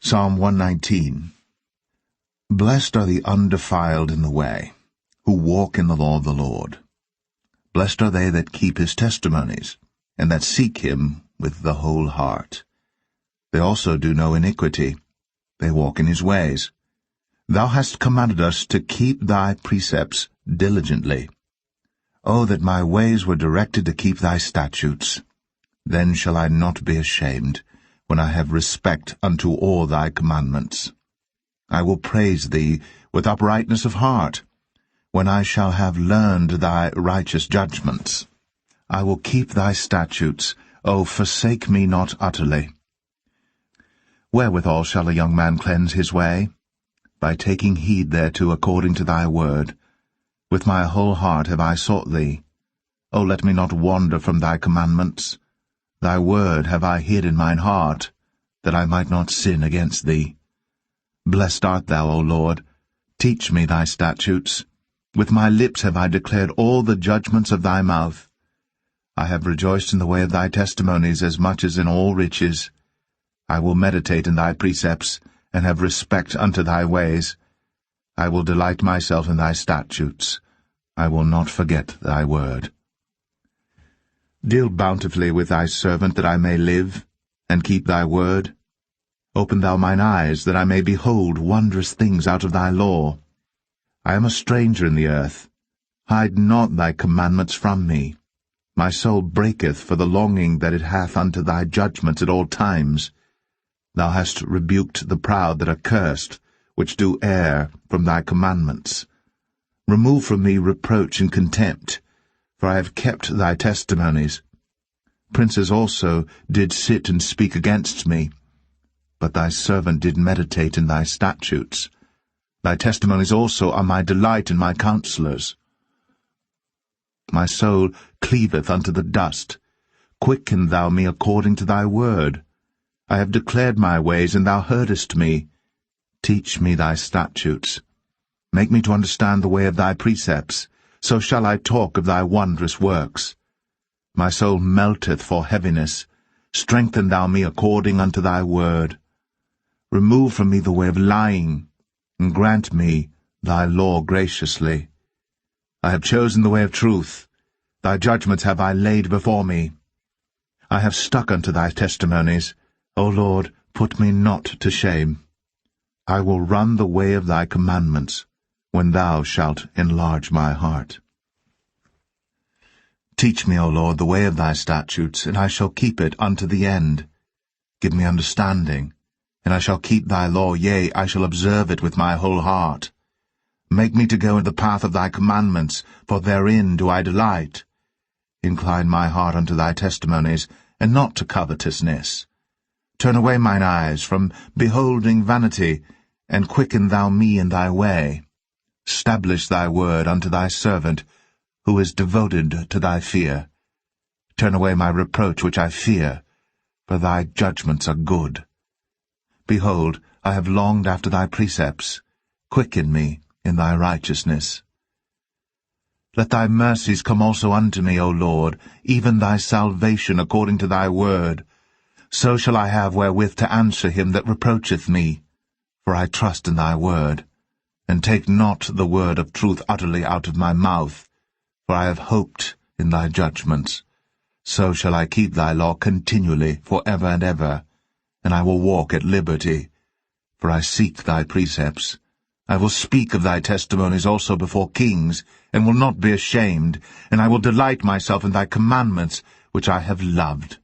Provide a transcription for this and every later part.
Psalm 119. Blessed are the undefiled in the way, who walk in the law of the Lord. Blessed are they that keep his testimonies, and that seek him with the whole heart. They also do no iniquity, they walk in his ways. Thou hast commanded us to keep thy precepts diligently. O that my ways were directed to keep thy statutes! Then shall I not be ashamed, when I have respect unto all thy commandments. I will praise thee with uprightness of heart, when I shall have learned thy righteous judgments. I will keep thy statutes, O forsake me not utterly. Wherewithal shall a young man cleanse his way? By taking heed thereto according to thy word. With my whole heart have I sought thee. O let me not wander from thy commandments. Thy word have I hid in mine heart, that I might not sin against thee. Blessed art thou, O Lord. Teach me thy statutes. With my lips have I declared all the judgments of thy mouth. I have rejoiced in the way of thy testimonies as much as in all riches. I will meditate in thy precepts, and have respect unto thy ways. I will delight myself in thy statutes. I will not forget thy word. Deal bountifully with thy servant, that I may live, and keep thy word. Open thou mine eyes, that I may behold wondrous things out of thy law. I am a stranger in the earth. Hide not thy commandments from me. My soul breaketh for the longing that it hath unto thy judgments at all times. Thou hast rebuked the proud that are cursed, which do err from thy commandments. Remove from me reproach and contempt, for I have kept thy testimonies. Princes also did sit and speak against me, but thy servant did meditate in thy statutes. Thy testimonies also are my delight and my counselors. My soul cleaveth unto the dust. Quicken thou me according to thy word. I have declared my ways, and thou heardest me. Teach me thy statutes. Make me to understand the way of thy precepts. So shall I talk of thy wondrous works. My soul melteth for heaviness. Strengthen thou me according unto thy word. Remove from me the way of lying, and grant me thy law graciously. I have chosen the way of truth. Thy judgments have I laid before me. I have stuck unto thy testimonies. O Lord, put me not to shame. I will run the way of thy commandments, when thou shalt enlarge my heart. Teach me, O Lord, the way of thy statutes, and I shall keep it unto the end. Give me understanding, and I shall keep thy law, yea, I shall observe it with my whole heart. Make me to go in the path of thy commandments, for therein do I delight. Incline my heart unto thy testimonies, and not to covetousness. Turn away mine eyes from beholding vanity, and quicken thou me in thy way. Stablish thy word unto thy servant, who is devoted to thy fear. Turn away my reproach which I fear, for thy judgments are good. Behold, I have longed after thy precepts. Quicken me in thy righteousness. Let thy mercies come also unto me, O Lord, even thy salvation according to thy word. So shall I have wherewith to answer him that reproacheth me. For I trust in thy word, and take not the word of truth utterly out of my mouth. For I have hoped in thy judgments. So shall I keep thy law continually for ever and ever, and I will walk at liberty. For I seek thy precepts. I will speak of thy testimonies also before kings, and will not be ashamed, and I will delight myself in thy commandments, which I have loved.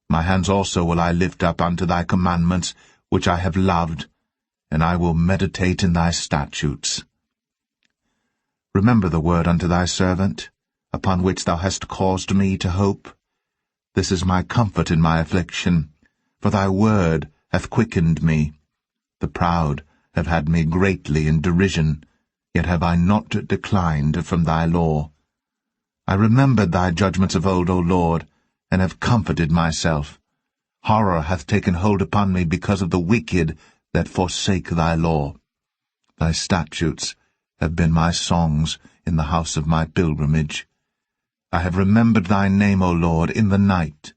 My hands also will I lift up unto thy commandments, which I have loved, and I will meditate in thy statutes. Remember the word unto thy servant, upon which thou hast caused me to hope. This is my comfort in my affliction, for thy word hath quickened me. The proud have had me greatly in derision, yet have I not declined from thy law. I remembered thy judgments of old, O Lord, and have comforted myself. Horror hath taken hold upon me because of the wicked that forsake thy law. Thy statutes have been my songs in the house of my pilgrimage. I have remembered thy name, O Lord, in the night,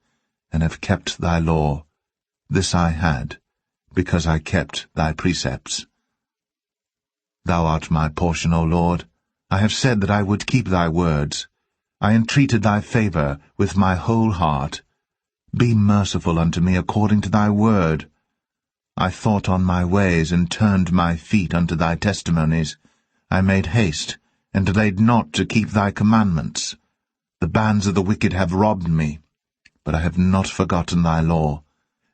and have kept thy law. This I had, because I kept thy precepts. Thou art my portion, O Lord. I have said that I would keep thy words. I entreated thy favour with my whole heart. Be merciful unto me according to thy word. I thought on my ways, and turned my feet unto thy testimonies. I made haste, and delayed not to keep thy commandments. The bands of the wicked have robbed me, but I have not forgotten thy law.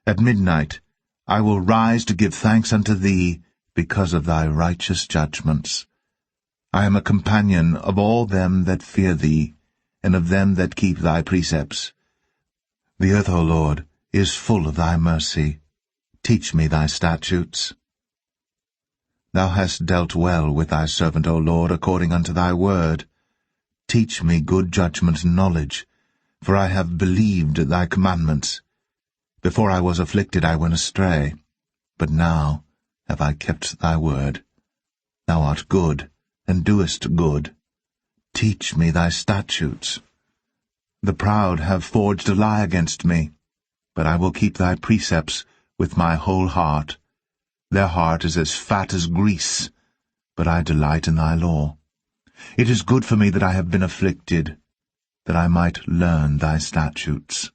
At midnight I will rise to give thanks unto thee, because of thy righteous judgments. I am a companion of all them that fear thee, and of them that keep thy precepts. The earth, O Lord, is full of thy mercy. Teach me thy statutes. Thou hast dealt well with thy servant, O Lord, according unto thy word. Teach me good judgment and knowledge, for I have believed thy commandments. Before I was afflicted I went astray, but now have I kept thy word. Thou art good, and doest good. Teach me thy statutes. The proud have forged a lie against me, but I will keep thy precepts with my whole heart. Their heart is as fat as grease, but I delight in thy law. It is good for me that I have been afflicted, that I might learn thy statutes.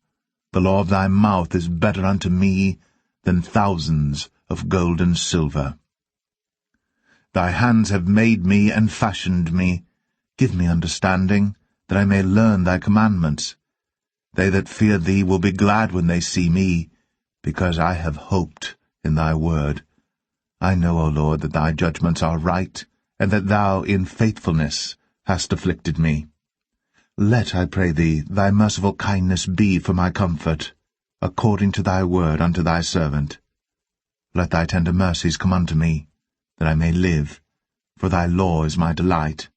The law of thy mouth is better unto me than thousands of gold and silver. Thy hands have made me and fashioned me. Give me understanding, that I may learn thy commandments. They that fear thee will be glad when they see me, because I have hoped in thy word. I know, O Lord, that thy judgments are right, and that thou in faithfulness hast afflicted me. Let, I pray thee, thy merciful kindness be for my comfort, according to thy word unto thy servant. Let thy tender mercies come unto me, that I may live, for thy law is my delight.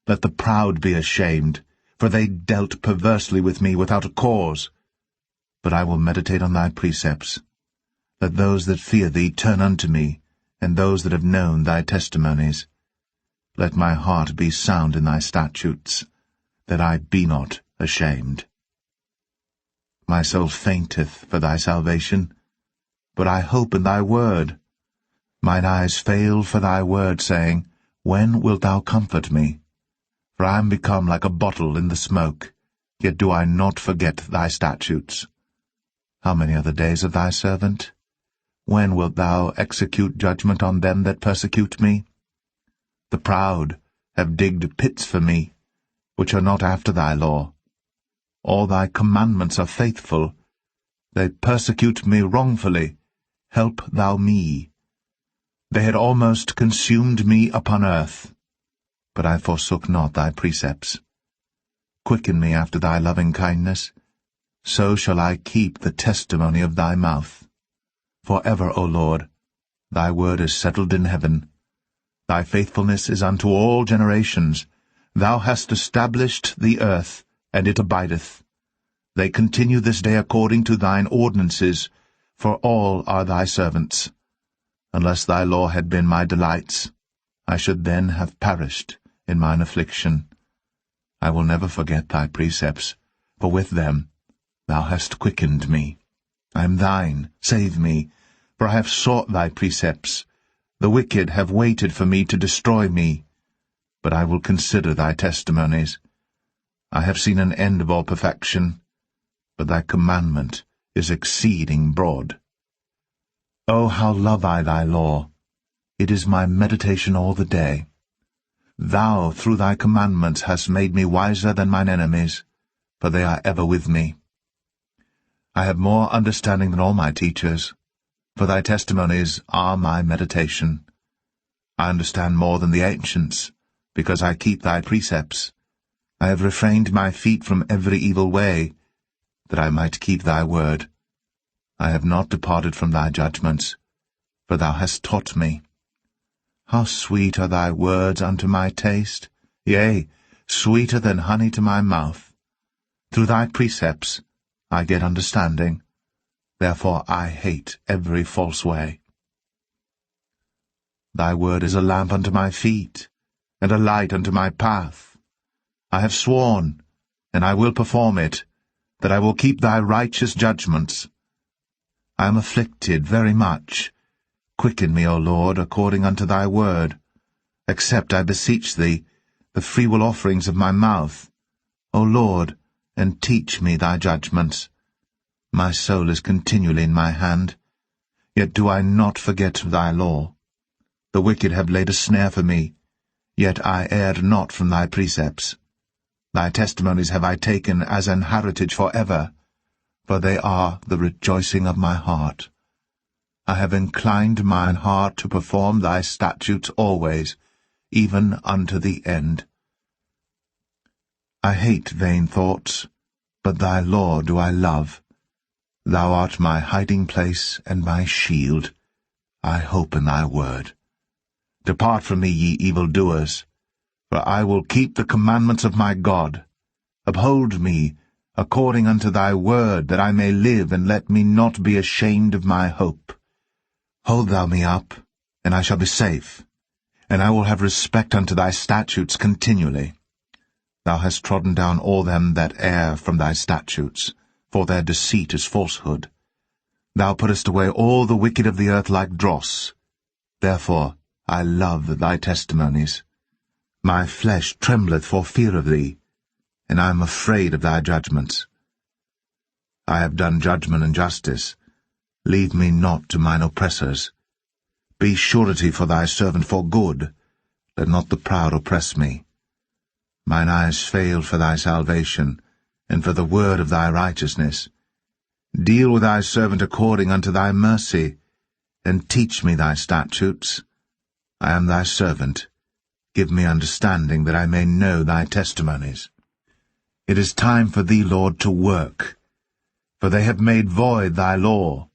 Let the proud be ashamed, for they dealt perversely with me without a cause. But I will meditate on thy precepts. Let those that fear thee turn unto me, and those that have known thy testimonies. Let my heart be sound in thy statutes, that I be not ashamed. My soul fainteth for thy salvation, but I hope in thy word. Mine eyes fail for thy word, saying, When wilt thou comfort me? For I am become like a bottle in the smoke, yet do I not forget thy statutes. How many are the days of thy servant? When wilt thou execute judgment on them that persecute me? The proud have digged pits for me, which are not after thy law. All thy commandments are faithful. They persecute me wrongfully. Help thou me. They had almost consumed me upon earth, but I forsook not thy precepts. Quicken me after thy loving kindness, so shall I keep the testimony of thy mouth. For ever, O Lord, thy word is settled in heaven. Thy faithfulness is unto all generations. Thou hast established the earth, and it abideth. They continue this day according to thine ordinances, for all are thy servants. Unless thy law had been my delights, I should then have perished in mine affliction. I will never forget thy precepts, for with them thou hast quickened me. I am thine, save me, for I have sought thy precepts. The wicked have waited for me to destroy me, but I will consider thy testimonies. I have seen an end of all perfection, but thy commandment is exceeding broad. O how love I thy law! It is my meditation all the day. Thou through thy commandments hast made me wiser than mine enemies, for they are ever with me. I have more understanding than all my teachers, for thy testimonies are my meditation. I understand more than the ancients, because I keep thy precepts. I have refrained my feet from every evil way, that I might keep thy word. I have not departed from thy judgments, for thou hast taught me. How sweet are thy words unto my taste, yea, sweeter than honey to my mouth. Through thy precepts I get understanding, therefore I hate every false way. Thy word is a lamp unto my feet, and a light unto my path. I have sworn, and I will perform it, that I will keep thy righteous judgments. I am afflicted very much, Quicken me, O Lord, according unto thy word. Accept, I beseech thee, the freewill offerings of my mouth. O Lord, and teach me thy judgments. My soul is continually in my hand, yet do I not forget thy law. The wicked have laid a snare for me, yet I erred not from thy precepts. Thy testimonies have I taken as an heritage for ever, for they are the rejoicing of my heart. I have inclined mine heart to perform thy statutes always, even unto the end. I hate vain thoughts, but thy law do I love. Thou art my hiding place and my shield. I hope in thy word. Depart from me, ye evildoers, for I will keep the commandments of my God. Uphold me according unto thy word, that I may live, and let me not be ashamed of my hope. Hold thou me up, and I shall be safe, and I will have respect unto thy statutes continually. Thou hast trodden down all them that err from thy statutes, for their deceit is falsehood. Thou puttest away all the wicked of the earth like dross. Therefore I love thy testimonies. My flesh trembleth for fear of thee, and I am afraid of thy judgments. I have done judgment and justice. Leave me not to mine oppressors. Be surety for thy servant for good. Let not the proud oppress me. Mine eyes failed for thy salvation, and for the word of thy righteousness. Deal with thy servant according unto thy mercy, and teach me thy statutes. I am thy servant. Give me understanding, that I may know thy testimonies. It is time for thee, Lord, to work, for they have made void thy law.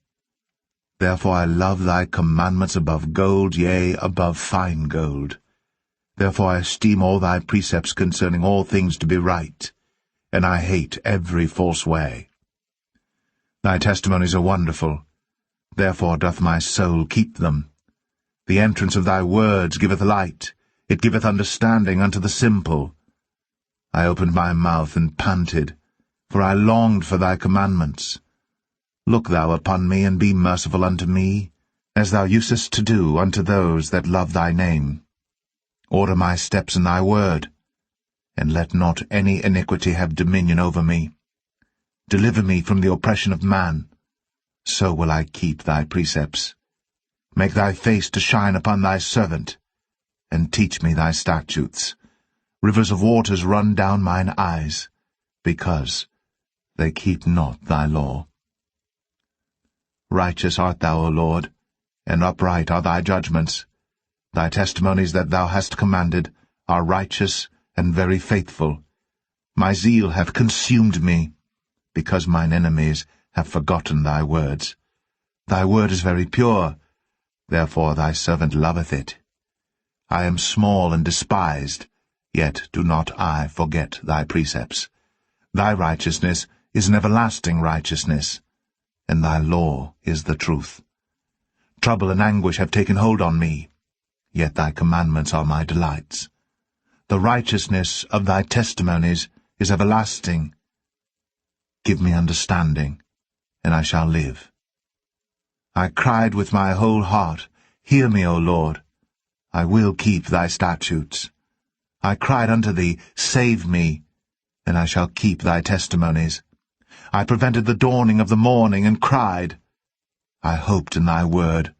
Therefore I love thy commandments above gold, yea, above fine gold. Therefore I esteem all thy precepts concerning all things to be right, and I hate every false way. Thy testimonies are wonderful, therefore doth my soul keep them. The entrance of thy words giveth light, it giveth understanding unto the simple. I opened my mouth and panted, for I longed for thy commandments. Look thou upon me, and be merciful unto me, as thou usest to do unto those that love thy name. Order my steps in thy word, and let not any iniquity have dominion over me. Deliver me from the oppression of man, so will I keep thy precepts. Make thy face to shine upon thy servant, and teach me thy statutes. Rivers of waters run down mine eyes, because they keep not thy law. Righteous art thou, O Lord, and upright are thy judgments. Thy testimonies that thou hast commanded are righteous and very faithful. My zeal hath consumed me, because mine enemies have forgotten thy words. Thy word is very pure, therefore thy servant loveth it. I am small and despised, yet do not I forget thy precepts. Thy righteousness is an everlasting righteousness, and thy law is the truth. Trouble and anguish have taken hold on me, yet thy commandments are my delights. The righteousness of thy testimonies is everlasting. Give me understanding, and I shall live. I cried with my whole heart, Hear me, O Lord. I will keep thy statutes. I cried unto thee, Save me, and I shall keep thy testimonies. I prevented the dawning of the morning, and cried. I hoped in thy word.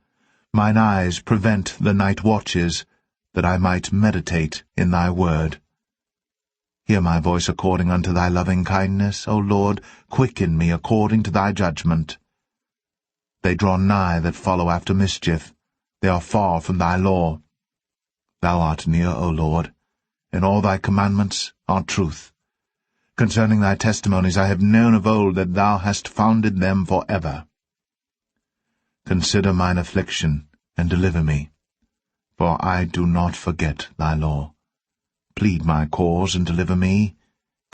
Mine eyes prevent the night watches, that I might meditate in thy word. Hear my voice according unto thy loving kindness, O Lord, quicken me according to thy judgment. They draw nigh that follow after mischief, they are far from thy law. Thou art near, O Lord, and all thy commandments are truth. Concerning thy testimonies I have known of old that thou hast founded them for ever. Consider mine affliction, and deliver me, for I do not forget thy law. Plead my cause, and deliver me,